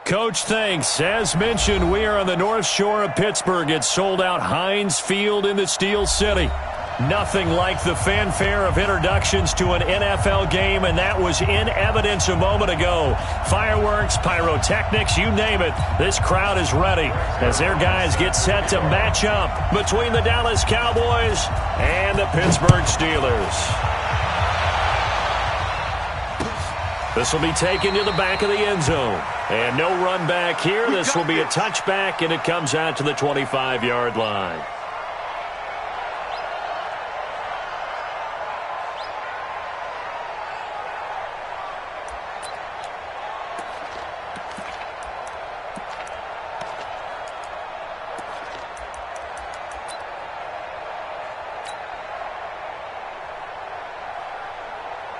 Coach, thanks. As mentioned, we are on the North Shore of Pittsburgh. It's sold out Heinz Field in the Steel City. Nothing like the fanfare of introductions to an NFL game, and that was in evidence a moment ago. Fireworks, pyrotechnics, you name it. This crowd is ready as their guys get set to match up between the Dallas Cowboys and the Pittsburgh Steelers. This will be taken to the back of the end zone. And no run back here. This will be a touchback, and it comes out to the 25-yard line.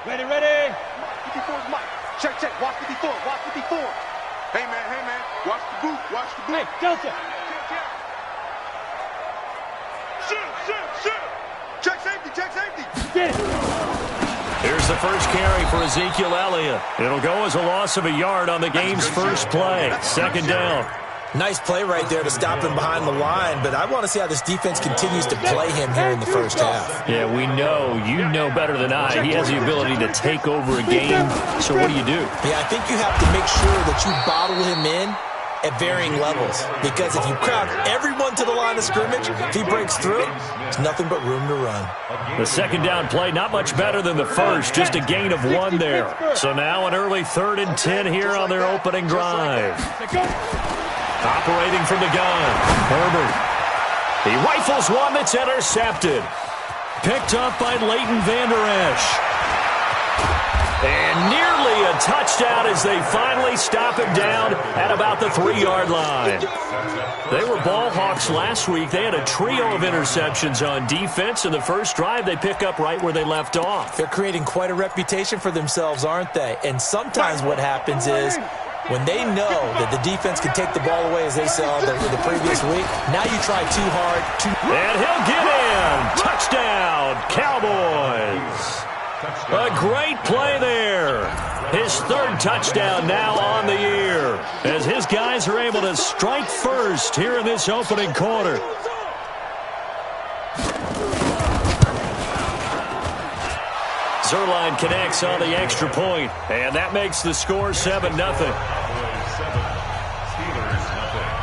Ready. 54's Mike. Check. Watch 54. Hey, man. Watch the boot. Hey, Delta. Shoot. Check safety. Get it. Here's the first carry for Ezekiel Elliott. It'll go as a loss of a yard on the game's first play. Second down. Nice play right there to stop him behind the line, but I want to see how this defense continues to play him here in the first half. Yeah, we know. You know better than I. He has the ability to take over a game. So what do you do? Yeah, I think you have to make sure that you bottle him in at varying levels, because if you crowd everyone to the line of scrimmage, if he breaks through, there's nothing but room to run. The second down play, not much better than the first, just a gain of 1 there. So now an early 3rd and 10 here on their opening drive. Operating from the gun, Herbert. He rifles one that's intercepted. Picked up by Leighton Vander Esch. And nearly a touchdown as they finally stop him down at about the 3-yard line. They were ball hawks last week. They had a trio of interceptions on defense. In the first drive, they pick up right where they left off. They're creating quite a reputation for themselves, aren't they? And sometimes what happens is, when they know that the defense can take the ball away, as they saw the previous week, now you try too hard. And he'll get in. Touchdown, Cowboys. A great play there. His 3rd touchdown now on the year, as his guys are able to strike first here in this opening quarter. Zuerlein connects on the extra point, and that makes the score 7-0.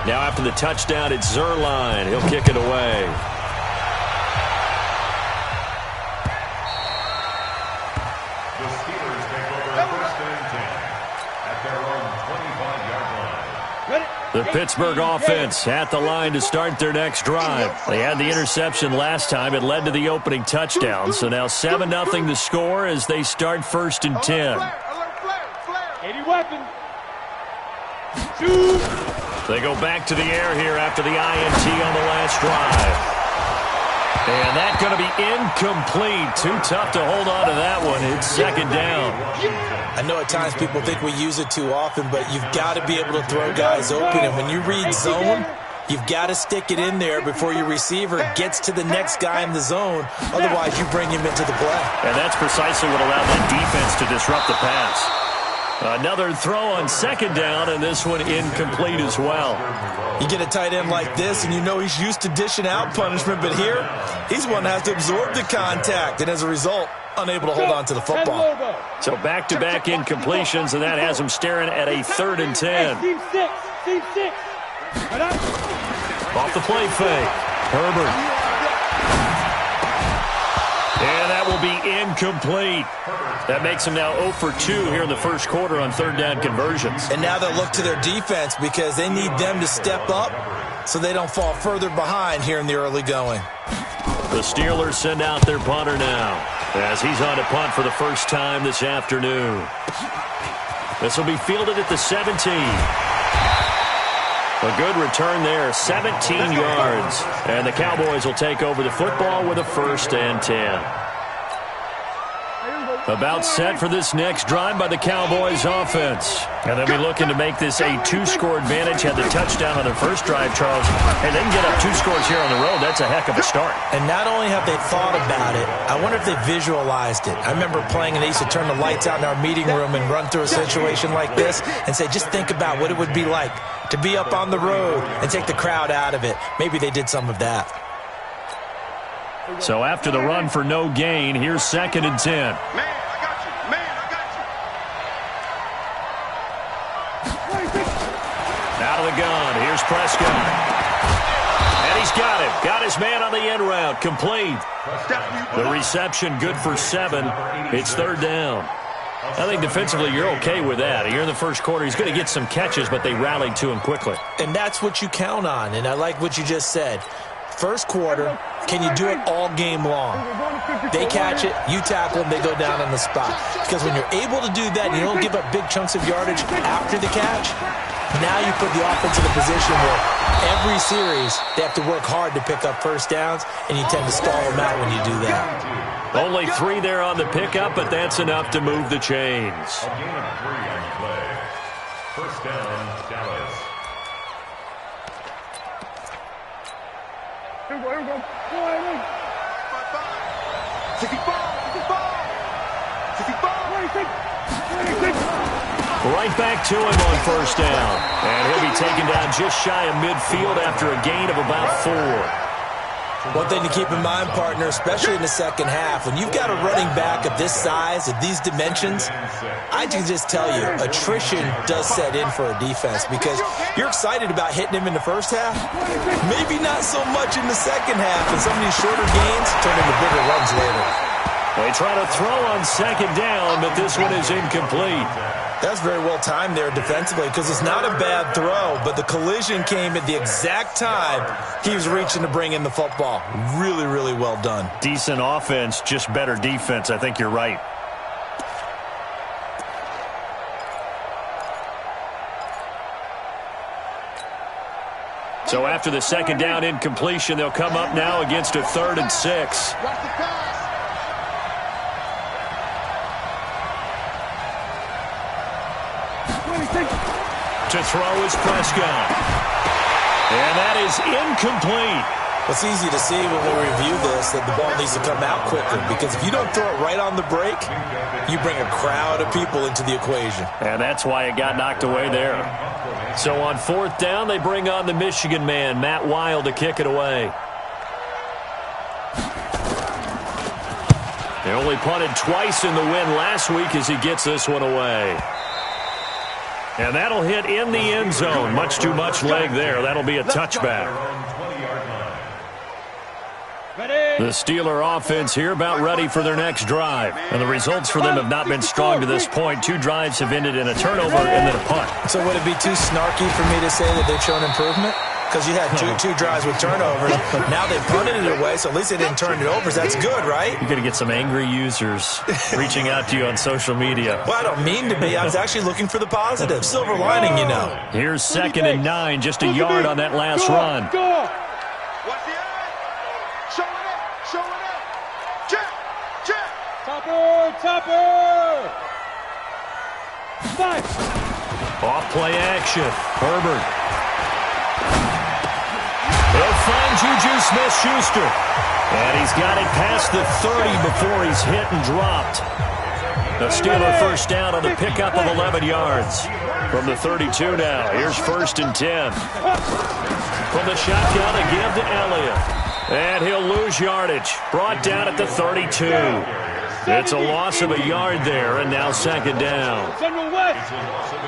Now after the touchdown, it's Zuerlein. He'll kick it away. The Steelers take over 1st and 10 at their own 25-yard line. The Pittsburgh offense at the line to start their next drive. They had the interception last time. It led to the opening touchdown. So now 7-0 the score as they start 1st and 10. 80 weapon. Shoot. They go back to the air here after the INT on the last drive. And that's going to be incomplete. Too tough to hold on to that one. It's 2nd down. I know at times people think we use it too often, but you've got to be able to throw guys open. And when you read zone, you've got to stick it in there before your receiver gets to the next guy in the zone. Otherwise, you bring him into the play. And that's precisely what allowed that defense to disrupt the pass. Another throw on 2nd down, and this one incomplete as well. You get a tight end like this, and you know he's used to dishing out punishment, but here, he's one that has to absorb the contact, and as a result, unable to hold on to the football. So back-to-back incompletions, and that has him staring at a 3rd and 10. Team 6. Off the play fake. Herbert. And that will be incomplete. That makes them now 0 for 2 here in the first quarter on 3rd down conversions. And now they'll look to their defense because they need them to step up so they don't fall further behind here in the early going. The Steelers send out their punter now as he's on to punt for the first time this afternoon. This will be fielded at the 17. A good return there, 17 yards. And the Cowboys will take over the football with a 1st and 10. About set for this next drive by the Cowboys offense. And they'll be looking to make this a two-score advantage. Had the touchdown on their first drive, Charles. And they can get up 2 scores here on the road. That's a heck of a start. And not only have they thought about it, I wonder if they visualized it. I remember playing and they used to turn the lights out in our meeting room and run through a situation like this and say, just think about what it would be like to be up on the road and take the crowd out of it. Maybe they did some of that. So after the run for no gain, here's 2nd and 10. Man, I got you. Man, I got you. Out of the gun. Here's Prescott. And he's got him. Got his man on the end route. Complete. The reception good for 7. It's 3rd down. I think defensively you're okay with that. Here in the first quarter, he's going to get some catches, but they rallied to him quickly. And that's what you count on, and I like what you just said. First quarter, can you do it all game long? They catch it, you tackle them, they go down on the spot. Because when you're able to do that and you don't give up big chunks of yardage after the catch, now you put the offense in a position where every series they have to work hard to pick up first downs, and you tend to stall them out when you do that. Only 3 there on the pickup, but that's enough to move the chains. A gain of 3 on the play. First down, Dallas. Here we go. 65. Right back to him on first down. And he'll be taken down just shy of midfield after a gain of about 4. One thing to keep in mind, partner, especially in the second half, when you've got a running back of this size, of these dimensions, I can just tell you, attrition does set in for a defense because you're excited about hitting him in the first half, maybe not so much in the second half, and some of these shorter gains turn into bigger runs later. They try to throw on 2nd down, but this one is incomplete. That's very well timed there defensively because it's not a bad throw, but the collision came at the exact time he was reaching to bring in the football. Really, really well done. Decent offense, just better defense. I think you're right. So after the 2nd down incompletion, they'll come up now against a 3rd and 6. To throw is Prescott. And that is incomplete. It's easy to see when we review this that the ball needs to come out quicker because if you don't throw it right on the break, you bring a crowd of people into the equation. And that's why it got knocked away there. So on 4th down, they bring on the Michigan man, Matt Wild, to kick it away. They only punted twice in the win last week as he gets this one away. And that'll hit in the end zone. Much too much leg there. That'll be a touchback. The Steeler offense here about ready for their next drive. And the results for them have not been strong to this point. 2 drives have ended in a turnover and then a punt. So would it be too snarky for me to say that they've shown improvement? Because you had two drives with turnovers. Now they punted it away, so at least they didn't turn it over. So that's good, right? You're going to get some angry users reaching out to you on social media. Well, I don't mean to be. I was actually looking for the positive. Silver lining, you know. Here's 2nd and 9, just a yard on that last run. Watch the eye. Show it up. Show it up. Check. Check. Topper. Five. Off play action. Herbert. He'll find Juju Smith-Schuster. And he's got it past the 30 before he's hit and dropped. The Steeler first down on the pickup of 11 yards. From the 32 now, here's 1st and 10. From the shotgun, a give to Elliott. And he'll lose yardage. Brought down at the 32. It's a loss of a yard there, and now 2nd down.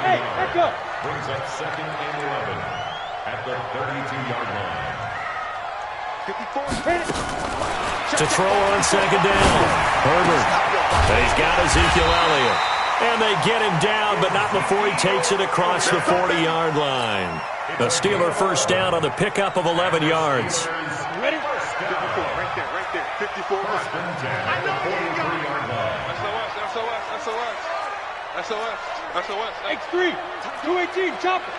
Hey, back up. Brings up 2nd and 11 at the 32-yard line. 54. To throw on 2nd down. Herbert. He's got Ezekiel Elliott. And they get him down, but not before he takes it across the 40-yard line. The Steeler first down on the pickup of 11 yards. Ready? 54, right there. 54. At the 43-yard line. SOS. X3, 218, chopper.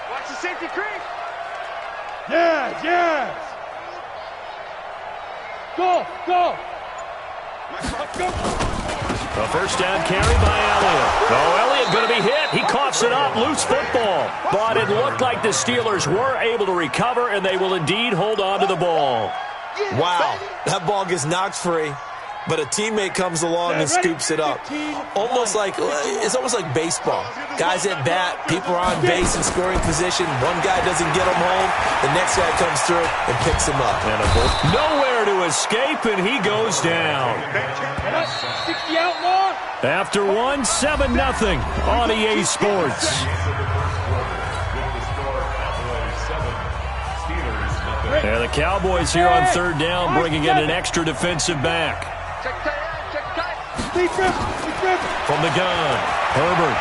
Watch the safety creep. Yes. Go. Let's go. A first down carry by Elliott. Oh, Elliott going to be hit. He coughs it up. Loose football. But it looked like the Steelers were able to recover, and they will indeed hold on to the ball. Wow, that ball gets knocked free, but a teammate comes along and scoops it up. It's almost like baseball. Guys at bat, people are on base in scoring position. One guy doesn't get him home. The next guy comes through and picks him up. And nowhere to escape, and he goes down. 60 outlaw. After 7-0 on EA Sports. And the Cowboys here on third down, bringing in an extra defensive back. From the gun, Herbert.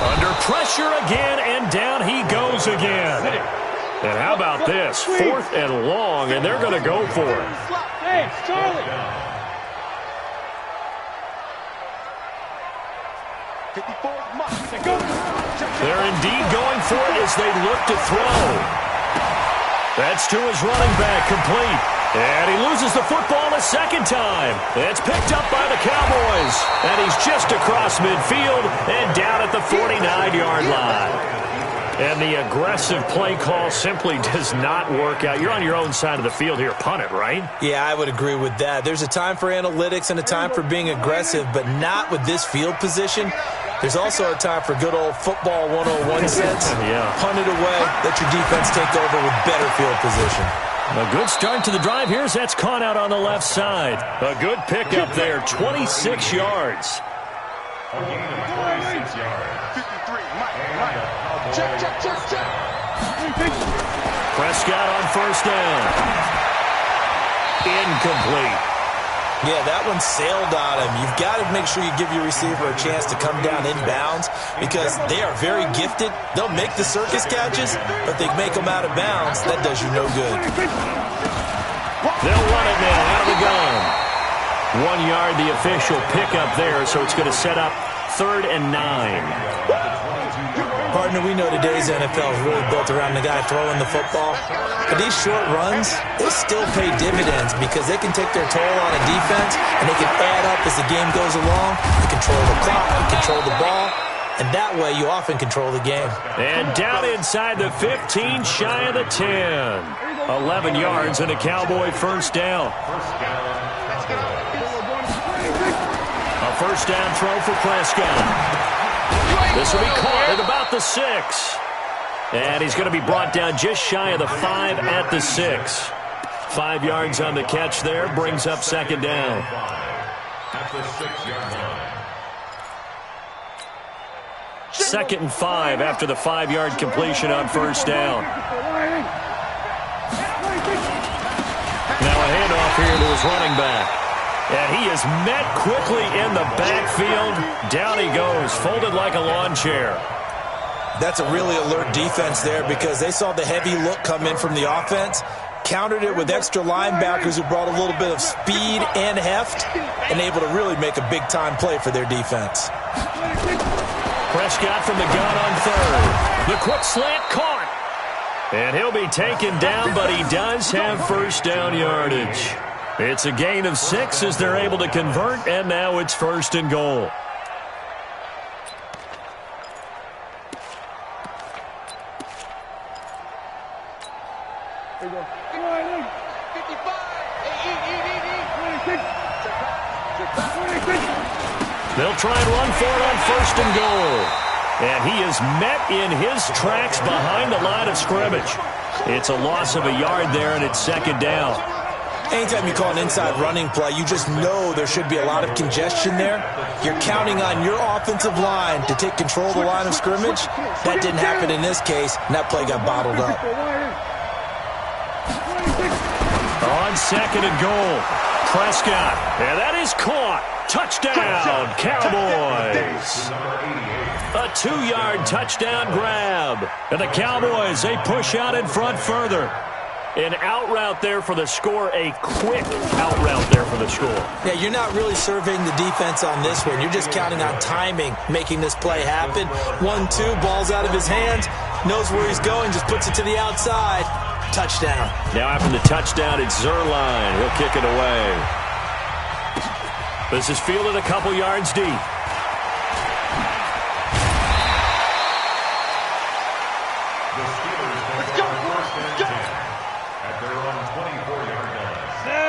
Under pressure again, and down he goes again. And how about this? 4th and long, and they're going to go for it. Hey, Charlie. They're indeed going for it as they look to throw. That's to his running back, complete. And he loses the football a second time. It's picked up by the Cowboys. And he's just across midfield and down at the 49-yard line. And the aggressive play call simply does not work out. You're on your own side of the field here. Punt it, right? Yeah, I would agree with that. There's a time for analytics and a time for being aggressive, but not with this field position. There's also a time for good old football 101 sense. Yeah. Punt it away. Let your defense take over with better field position. A good start to the drive here as that's caught out on the left side. A good pickup there, 26 yards. A gain of 26 yards. 53, Mike. Check. Prescott on first down. Incomplete. Yeah, that one sailed on him. You've got to make sure you give your receiver a chance to come down inbounds because they are very gifted. They'll make the circus catches, but they make them out of bounds. That does you no good. They'll run it now out of the gun. 1 yard, the official pickup there, so it's going to set up 3rd and 9. Partner, we know today's NFL is really built around the guy throwing the football. But these short runs, they still pay dividends because they can take their toll on a defense and they can add up as the game goes along. You control the clock, you control the ball, and that way you often control the game. And down inside the 15, shy of the 10. 11 yards and a Cowboy first down. A first down throw for Prescott. This will be caught at about the 6. And he's going to be brought down just shy of the 5 at the 6. 5 yards on the catch there, brings up second down. At the 6-yard line. 2nd and 5 after the 5-yard completion on first down. Now a handoff here to his running back. And he is met quickly in the backfield. Down he goes, folded like a lawn chair. That's a really alert defense there because they saw the heavy look come in from the offense, countered it with extra linebackers who brought a little bit of speed and heft, and able to really make a big-time play for their defense. Prescott from the gun on 3rd. The quick slant caught. And he'll be taken down, but he does have first down yardage. It's a gain of 6 as they're able to convert, and now it's 1st and goal. They'll try and run for it on 1st and goal. And he is met in his tracks behind the line of scrimmage. It's a loss of a yard there, and it's 2nd down. Anytime you call an inside running play, you just know there should be a lot of congestion there. You're counting on your offensive line to take control of the line of scrimmage. That didn't happen in this case, and that play got bottled up. On 2nd and goal, Prescott. And that is caught. Touchdown, Cowboys. A 2-yard touchdown grab. And the Cowboys, they push out in front further. An out route there for the score, a quick out route there for the score. Yeah, you're not really surveying the defense on this one. You're just counting on timing, making this play happen. 1-2, ball's out of his hands, knows where he's going, just puts it to the outside. Touchdown. Now after the touchdown, it's Zerline. He'll kick it away. This is fielded a couple yards deep. The Steelers take over first and 10 at their own 24-yard line.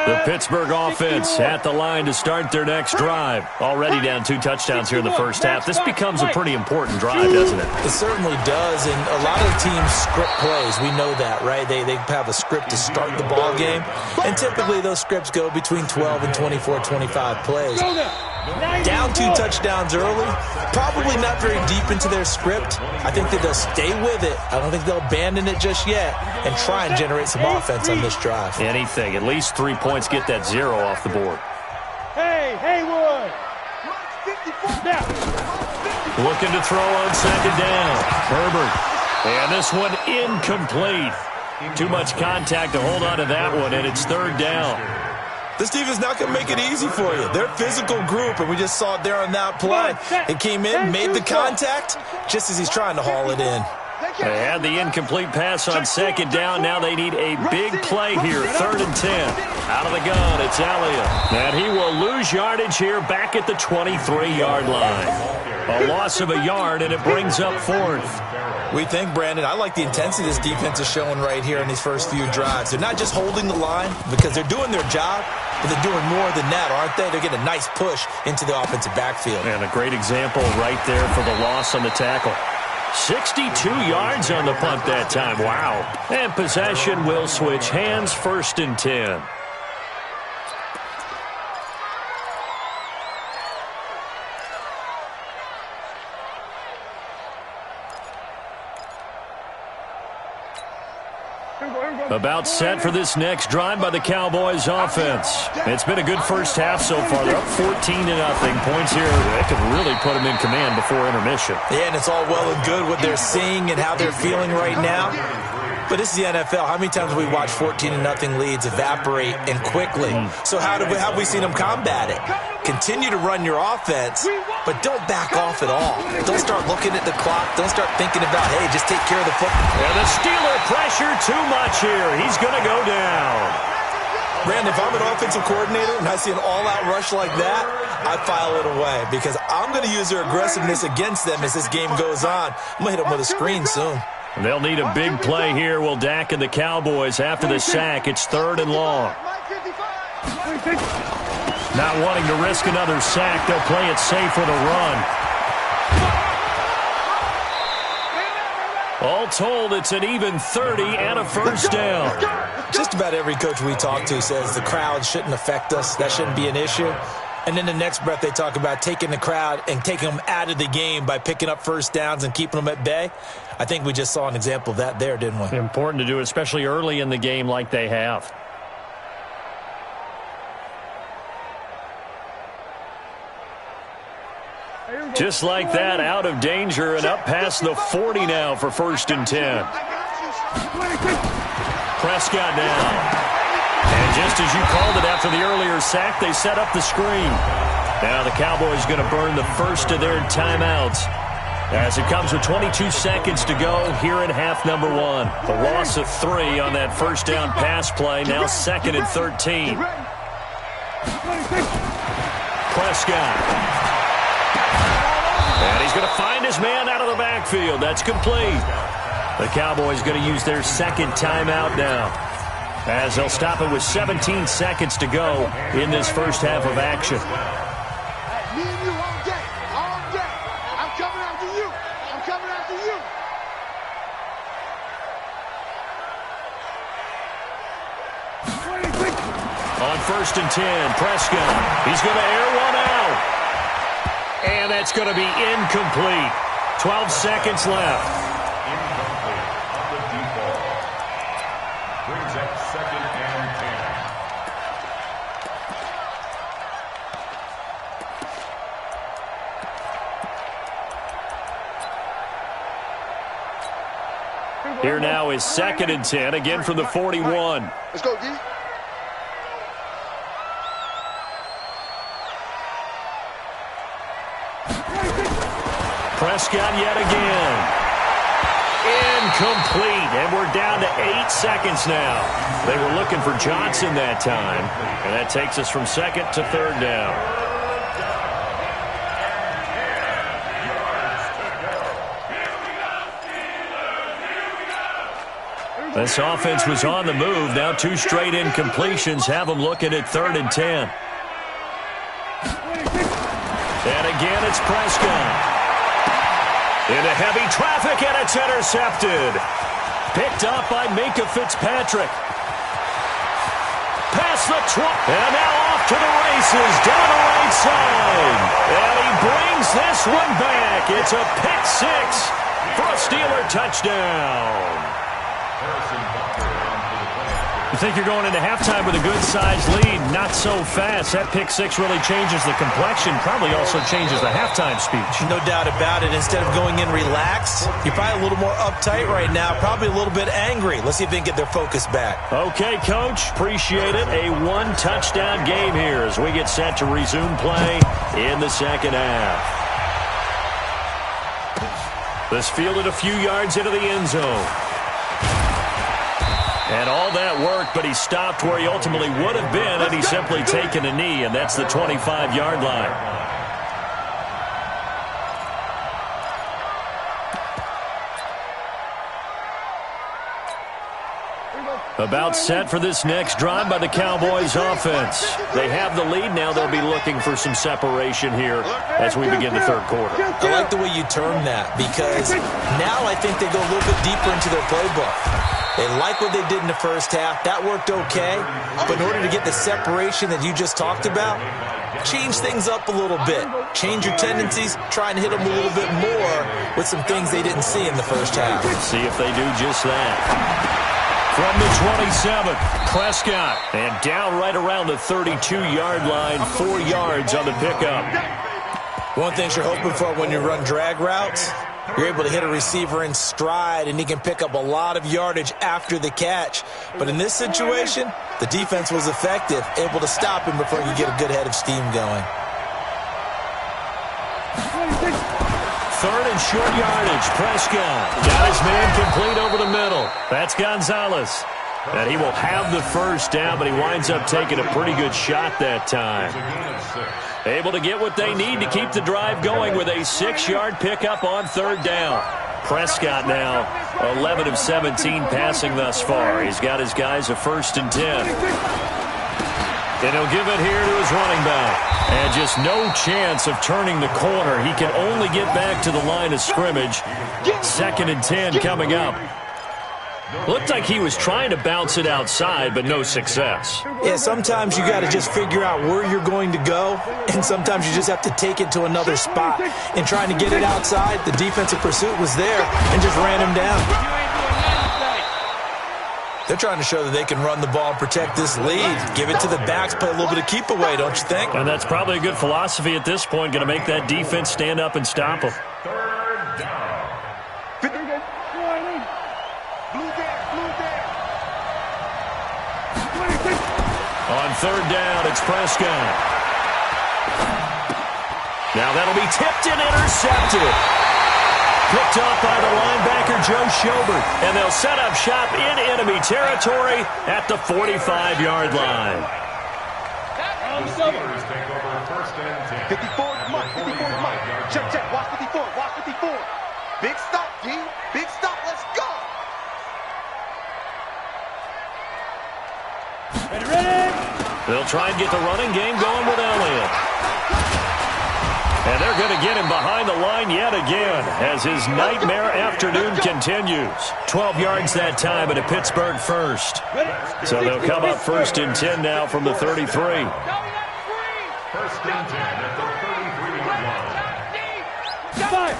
The Pittsburgh offense at the line to start their next drive. Already down 2 touchdowns here in the first half. This becomes a pretty important drive, doesn't it? It certainly does, and a lot of teams script plays. We know that, right? They have a script to start the ball game, and typically those scripts go between 12 and 24, 25 plays. Down 2 touchdowns early, probably not very deep into their script. I think that they'll stay with it. I don't think they'll abandon it just yet and try and generate some offense on this drive. Anything. At least 3 points, get that 0 off the board. Hey, Haywood. Now. Looking to throw on second down. Herbert. And this one incomplete. Too much contact to hold on to that one, and it's third down. This defense is not going to make it easy for you. They're a physical group, and we just saw it there on that play. It came in, made the contact, just as he's trying to haul it in. They had the incomplete pass on second down. Now they need a big play here. 3rd and 10. Out of the gun, it's Elliott. And he will lose yardage here back at the 23-yard line. A loss of a yard, and it brings up 4th. We think, Brandon, I like the intensity this defense is showing right here in these first few drives. They're not just holding the line because they're doing their job, but they're doing more than that, aren't they? They're getting a nice push into the offensive backfield. And a great example right there for the loss on the tackle. 62 yards on the punt that time. Wow. And possession will switch hands, 1st and 10. About set for this next drive by the Cowboys offense. It's been a good first half so far. They're up 14-0. Points here that could really put them in command before intermission. Yeah, and it's all well and good what they're seeing and how they're feeling right now. But this is the NFL. How many times have we watched 14-0 leads evaporate and quickly? So how have we seen them combat it? Continue to run your offense, but don't back off at all. Don't start looking at the clock. Don't start thinking about, hey, just take care of the football. And the Steeler pressure too much here. He's going to go down. Brandon, if I'm an offensive coordinator and I see an all-out rush like that, I file it away because I'm going to use their aggressiveness against them as this game goes on. I'm going to hit them with a screen soon. They'll need a big play here. Will Dak and the Cowboys after the sack. It's 3rd and long. Not wanting to risk another sack, they'll play it safe with a run. All told, it's an even 30 and a first down. Just about every coach we talk to says the crowd shouldn't affect us. That shouldn't be an issue. And then the next breath they talk about taking the crowd and taking them out of the game by picking up first downs and keeping them at bay. I think we just saw an example of that there, didn't we? Important to do, especially early in the game like they have. Just like that, out of danger and up past the 40 now for 1st and 10. Prescott down. And just as you called it after the earlier sack, they set up the screen. Now the Cowboys going to burn the first of their timeouts as it comes with 22 seconds to go here in half number 1. The loss of 3 on that first down pass play, now 2nd and 13. Prescott. And he's going to find his man out of the backfield. That's complete. The Cowboys going to use their 2nd timeout now, as they'll stop it with 17 seconds to go in this first half of action. Me and you all day, all day. I'm coming after you. I'm coming after you. On 1st and 10, Prescott. He's going to air one out. And that's going to be incomplete. 12 seconds left. Incomplete on the default. Brings up 2nd and 10. Here now is 2nd and 10, again from the 41. Let's go, D. Prescott yet again. Incomplete, and we're down to 8 seconds now. They were looking for Johnson that time, and that takes us from 2nd to 3rd down. This offense was on the move. Now 2 straight incompletions have them looking at 3rd and 10. And again, it's Prescott. Into heavy traffic, and it's intercepted. Picked up by Minkah Fitzpatrick. Past the 20, and now off to the races, down the right side. And he brings this one back. It's a pick 6 for a Steeler touchdown. You think you're going into halftime with a good-sized lead, not so fast. That pick 6 really changes the complexion, probably also changes the halftime speech. No doubt about it. Instead of going in relaxed, you're probably a little more uptight right now, probably a little bit angry. Let's see if they can get their focus back. Okay, Coach, appreciate it. A 1-touchdown game here as we get set to resume play in the second half. This fielded a few yards into the end zone. And all that work, but he stopped where he ultimately would have been had he simply taken a knee, and that's the 25-yard line. About set for this next drive by the Cowboys offense. They have the lead now. They'll be looking for some separation here as we begin the third quarter. I like the way you term that because now I think they go a little bit deeper into their playbook. They like what they did in the first half. That worked okay. But in order to get the separation that you just talked about, change things up a little bit. Change your tendencies. Try and hit them a little bit more with some things they didn't see in the first half. See if they do just that. From the 27th, Prescott. And down right around the 32-yard line, 4 yards on the pickup. One thing you're hoping for when you run drag routes, you're able to hit a receiver in stride, and he can pick up a lot of yardage after the catch. But in this situation, the defense was effective, able to stop him before he could get a good head of steam going. 3rd and short yardage. Prescott got his man complete over the middle. That's Gonzalez. And he will have the first down, but he winds up taking a pretty good shot that time. Able to get what they need to keep the drive going with a 6-yard pickup on 3rd down. Prescott now 11 of 17 passing thus far. He's got his guys a 1st and 10. And he'll give it here to his running back. And just no chance of turning the corner. He can only get back to the line of scrimmage. 2nd and 10 coming up. Looked like he was trying to bounce it outside, but no success. Yeah, sometimes you got to just figure out where you're going to go, and sometimes you just have to take it to another spot. And trying to get it outside, the defensive pursuit was there and just ran him down. They're trying to show that they can run the ball and protect this lead. Give it to the backs, play a little bit of keep away, don't you think? And that's probably a good philosophy at this point, going to make that defense stand up and stop them. 3rd down. On 3rd down, it's Prescott. Now that'll be tipped and intercepted. Picked up by the linebacker, Joe Schobert. And they'll set up shop in enemy territory at the 45-yard line. The Steelers take over 1st and 10. 54 Mike, 54 Mike. Check, check, watch 54, watch 54. Big stop, G. Big stop, let's go. Ready? They'll try and get the running game going with Elliott. And they're going to get him behind the line yet again as his nightmare afternoon continues. 12 yards that time at a Pittsburgh 1st. So they'll come up 1st and 10 now from the 33. 1st and 10 at the 33-yard line.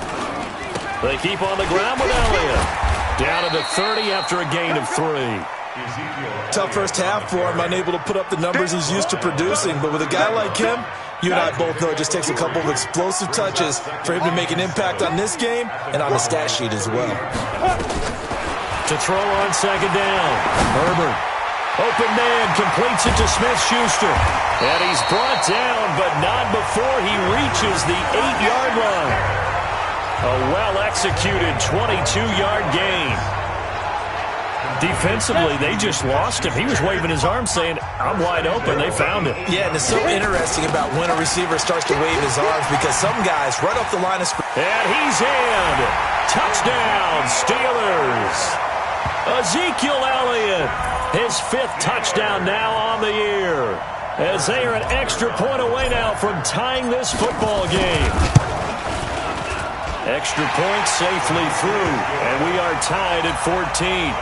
They keep on the ground with Elliott. Down to the 30 after a gain of 3. Tough first half for him, unable to put up the numbers he's used to producing. But with a guy like him, you and I both know it just takes a couple of explosive touches for him to make an impact on this game and on the stat sheet as well. To throw on 2nd down. Herbert. Open man completes it to Smith-Schuster. And he's brought down, but not before he reaches the 8-yard line. A well-executed 22-yard gain. Defensively, they just lost him. He was waving his arms saying, I'm wide open. They found it. Yeah, and it's so interesting about when a receiver starts to wave his arms because some guys right off the line of scrimmage. And he's in. Touchdown, Steelers. Ezekiel Elliott, his 5th touchdown now on the year, as they are an extra point away now from tying this football game. Extra point safely through, and we are tied at 14.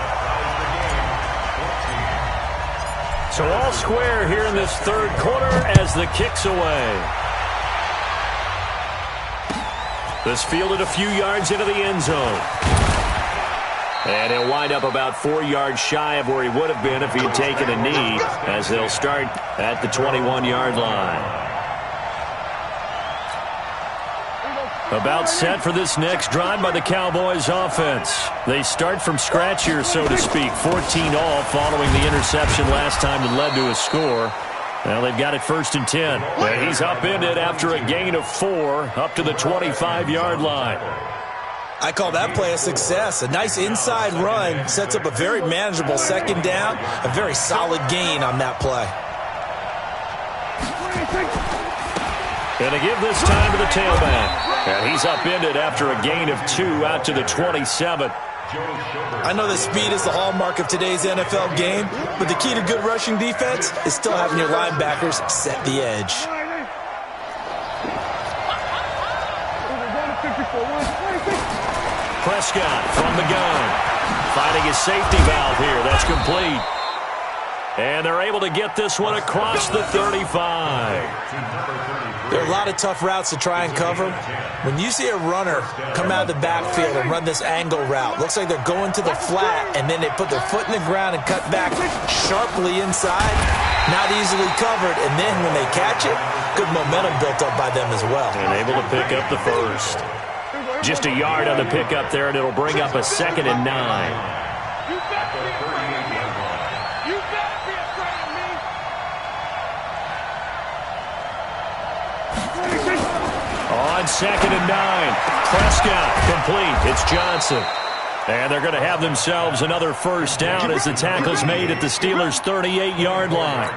So all square here in this third quarter as the kick's away. This fielded a few yards into the end zone. And he'll wind up about 4 yards shy of where he would have been if he'd taken a knee, as they'll start at the 21-yard line. About set for this next drive by the Cowboys offense. They start from scratch here, so to speak. 14 all following the interception last time that led to a score. Well, they've got it 1st and 10. And he's upended after a gain of 4 up to the 25-yard line. I call that play a success. A nice inside run sets up a very manageable 2nd down. A very solid gain on that play. And to give this time to the tailback. And he's upended after a gain of 2 out to the 27. I know that speed is the hallmark of today's NFL game, but the key to good rushing defense is still having your linebackers set the edge. Prescott from the gun. Finding his safety valve here. That's complete. And they're able to get this one across the 35. There are a lot of tough routes to try and cover. When you see a runner come out of the backfield and run this angle route, looks like they're going to the flat, and then they put their foot in the ground and cut back sharply inside. Not easily covered, and then when they catch it, good momentum built up by them as well. And able to pick up the first. Just a yard on the pickup there, and it'll bring up a 2nd and 9. On 2nd and 9, Prescott complete. It's Johnson. And they're going to have themselves another first down as the tackle's made at the Steelers' 38-yard line.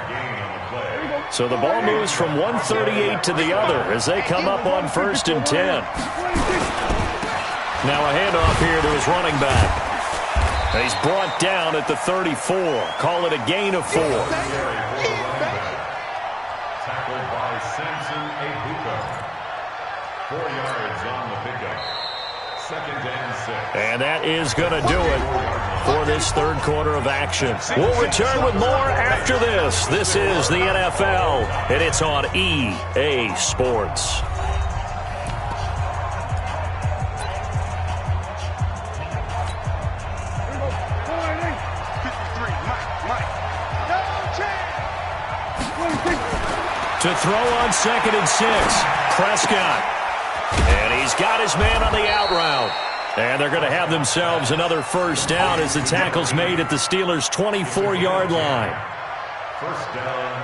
So the ball moves from 138 to the other as they come up on 1st and 10. Now a handoff here to his running back. And he's brought down at the 34. Call it a gain of 4. Tackled by Samson Abuka. 4 yards on the pickup. 2nd and 6. And that is going to do it for this third quarter of action. We'll return with more after this. This is the NFL, and it's on EA Sports. To throw on 2nd and 6, Prescott. And he's got his man on the out route. And they're going to have themselves another first down as the tackle's made at the Steelers' 24-yard line. First down,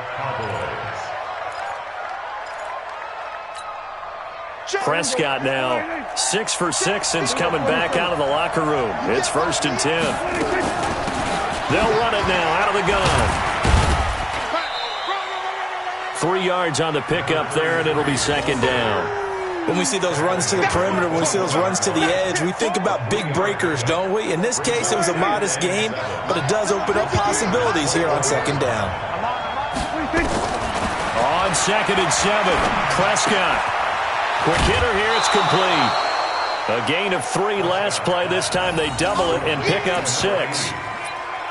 Cowboys. Prescott now 6 for 6 since coming back out of the locker room. It's 1st and 10. They'll run it now out of the gun. 3 yards on the pickup there, and it'll be 2nd down. When we see those runs to the perimeter, when we see those runs to the edge, we think about big breakers, don't we? In this case, it was a modest game, but it does open up possibilities here on 2nd down. On 2nd and 7, Prescott. Quick hitter here, it's complete. A gain of 3 last play. This time they double it and pick up 6.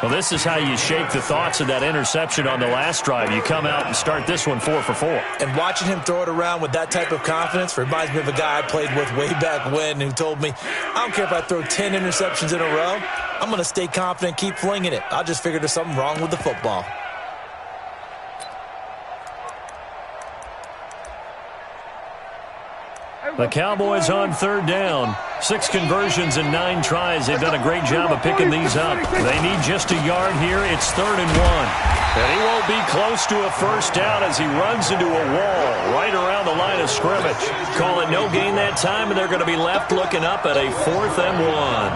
Well, this is how you shake the thoughts of that interception on the last drive. You come out and start this one 4 for 4. And watching him throw it around with that type of confidence reminds me of a guy I played with way back when who told me, I don't care if I throw 10 interceptions in a row. I'm going to stay confident, keep flinging it. I just figured there's something wrong with the football. The Cowboys on 3rd down. 6 conversions and 9 tries. They've done a great job of picking these up. They need just a yard here. It's 3rd and 1. And he won't be close to a first down as he runs into a wall right around the line of scrimmage. Call it no gain that time, and they're going to be left looking up at a 4th and 1.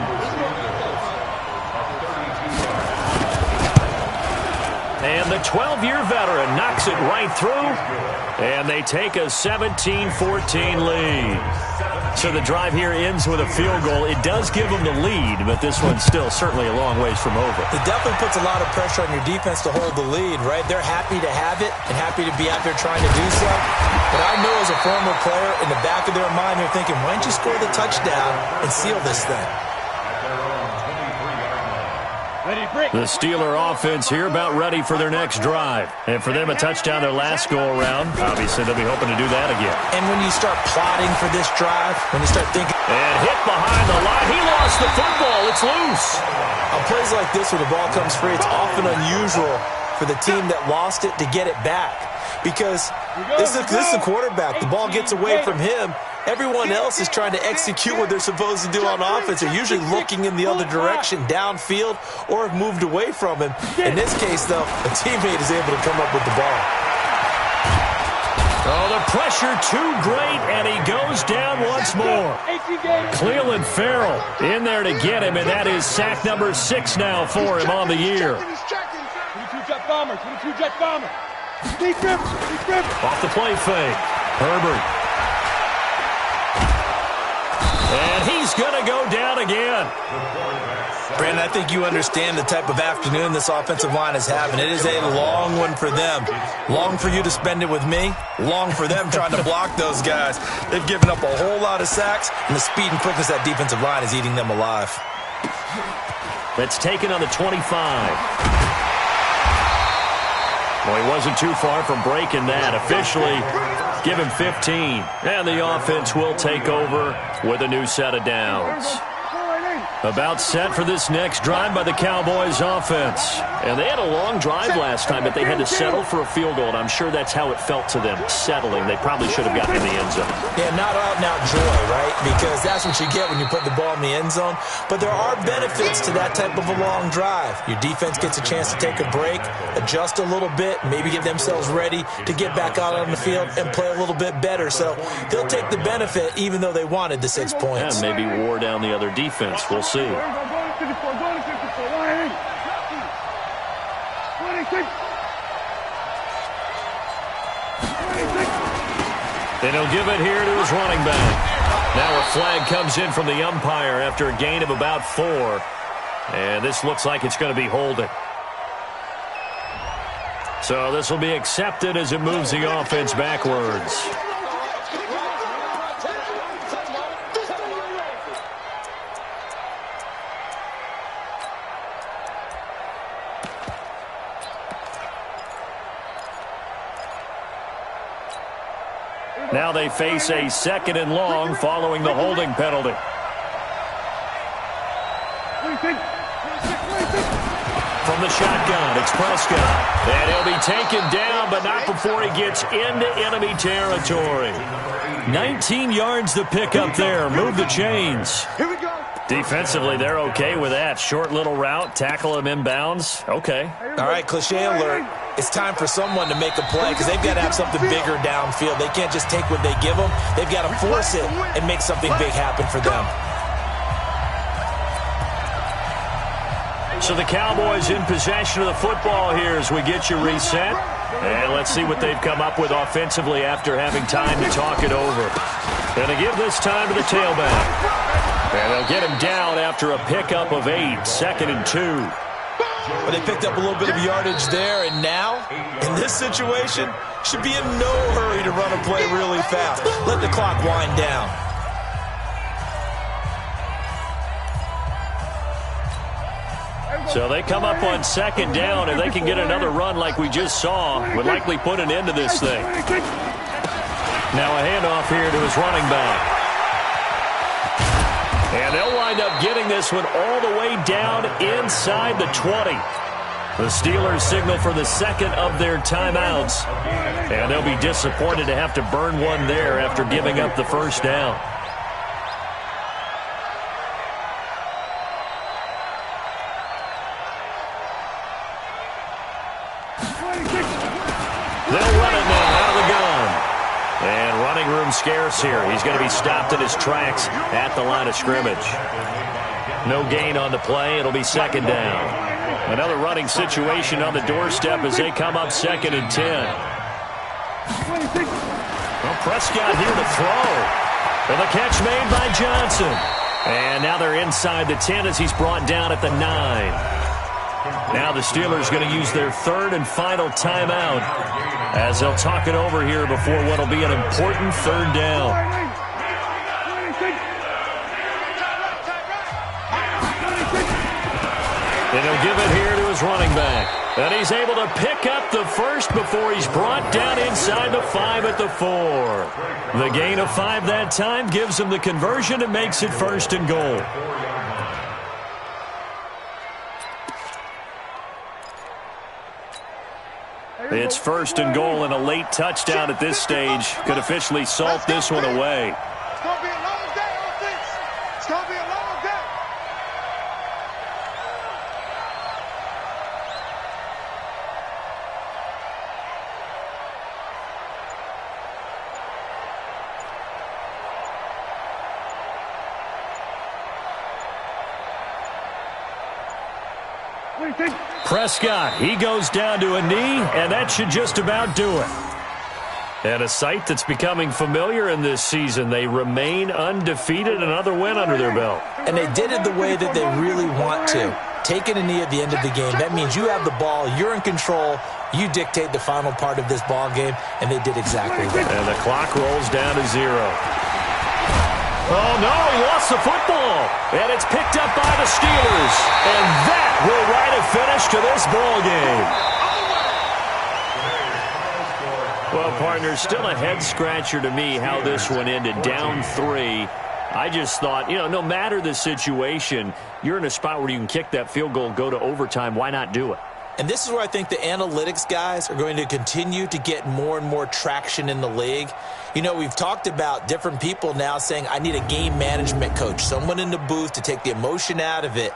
And the 12-year veteran knocks it right through. And they take a 17-14 lead. So the drive here ends with a field goal. It does give them the lead, but this one's still certainly a long ways from over. It definitely puts a lot of pressure on your defense to hold the lead, right? They're happy to have it and happy to be out there trying to do so. But I know as a former player, in the back of their mind, they're thinking, why don't you score the touchdown and seal this thing? The Steeler offense here about ready for their next drive. And for them, a touchdown their last go-around. Obviously, they'll be hoping to do that again. And when you start plotting for this drive, when you start thinking... And hit behind the line. He lost the football. It's loose. On plays like this where the ball comes free, it's often unusual for the team that lost it to get it back. Because this is the quarterback. The ball gets away from him. Everyone else is trying to execute what they're supposed to do on offense. They're usually looking in the other direction, downfield, or have moved away from him. In this case, though, a teammate is able to come up with the ball. Oh, the pressure too great, and he goes down once more. Cleveland Farrell in there to get him, and that is sack number 6 now for him on the year. 22-jet bomber, 22-jet bomber. Off the play fake. Herbert. And he's going to go down again. Brandon, I think you understand the type of afternoon this offensive line is having. It is a long one for them. Long for you to spend it with me. Long for them trying to block those guys. They've given up a whole lot of sacks, and the speed and quickness of that defensive line is eating them alive. That's taken on the 25. Well, he wasn't too far from breaking that. Officially, give him 15. And the offense will take over with a new set of downs. About set for this next drive by the Cowboys offense. And they had a long drive last time, but they had to settle for a field goal, and I'm sure that's how it felt to them, settling. They probably should have gotten in the end zone. Yeah, not out-and-out joy, right? Because that's what you get when you put the ball in the end zone. But there are benefits to that type of a long drive. Your defense gets a chance to take a break, adjust a little bit, maybe get themselves ready to get back out on the field and play a little bit better. So they'll take the benefit even though they wanted the 6 points. And maybe wore down the other defense. We'll see. And he'll give it here to his running back. Now a flag comes in from the umpire after a gain of about 4. And this looks like it's going to be holding. So this will be accepted as it moves the offense backwards. Now they face a 2nd and long following the holding penalty. From the shotgun, it's Prescott. And he'll be taken down, but not before he gets into enemy territory. 19 yards to pick up there. Move the chains. Here we go. Defensively, they're okay with that. Short little route, tackle him inbounds. Okay. All right, cliche alert. It's time for someone to make a play because they've got to have something bigger downfield. They can't just take what they give them. They've got to force it and make something big happen for them. So the Cowboys in possession of the football here as we get you reset. And let's see what they've come up with offensively after having time to talk it over. Going to give this time to the tailback. And they'll get him down after a pickup of 8, 2nd and 2. But they picked up a little bit of yardage there, and now, in this situation, should be in no hurry to run a play really fast. Let the clock wind down. So they come up on 2nd down, and they can get another run like we just saw. Would likely put an end to this thing. Now a handoff here to his running back. And they'll wind up getting this one all the way down inside the 20. The Steelers signal for the 2nd of their timeouts. And they'll be disappointed to have to burn one there after giving up the 1st down. They'll run it now out of the gun. And running room scarce here. He's going to be stopped in his tracks at the line of scrimmage. No gain on the play. It'll be 2nd down. Another running situation on the doorstep as they come up 2nd and 10. Well, Prescott here to throw. And the catch made by Johnson. And now they're inside the 10 as he's brought down at the 9. Now the Steelers going to use their third and final timeout as they'll talk it over here before what will be an important third down. And he'll give it here to his running back. And he's able to pick up the first before he's brought down inside the 5 at the 4. The gain of 5 that time gives him the conversion and makes it 1st and goal. It's 1st and goal, and a late touchdown at this stage could officially salt this one away. It's going to be a long day, offense. It's going to be a long day. Prescott, he goes down to a knee, and that should just about do it. And a sight that's becoming familiar in this season. They remain undefeated, another win under their belt. And they did it the way that they really want to. Taking a knee at the end of the game, that means you have the ball, you're in control, you dictate the final part of this ball game, and they did exactly that. And the clock rolls down to 0. Oh, no, he lost the football. And it's picked up by the Steelers. And that will write a finish to this ball game. Well, partner, still a head-scratcher to me how this one ended. Down 3. I just thought, no matter the situation, you're in a spot where you can kick that field goal, go to overtime. Why not do it? And this is where I think the analytics guys are going to continue to get more and more traction in the league. We've talked about different people now saying, I need a game management coach, someone in the booth to take the emotion out of it.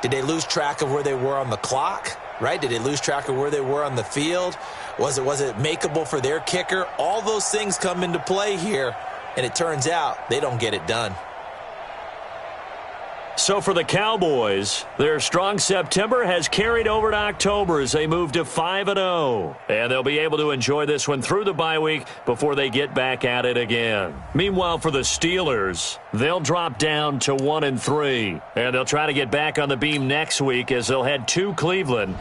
Did they lose track of where they were on the clock, right? Did they lose track of where they were on the field? Was it makeable for their kicker? All those things come into play here, and it turns out they don't get it done. So for the Cowboys, their strong September has carried over to October as they move to 5-0. And they'll be able to enjoy this one through the bye week before they get back at it again. Meanwhile, for the Steelers, they'll drop down to 1-3. And they'll try to get back on the beam next week as they'll head to Cleveland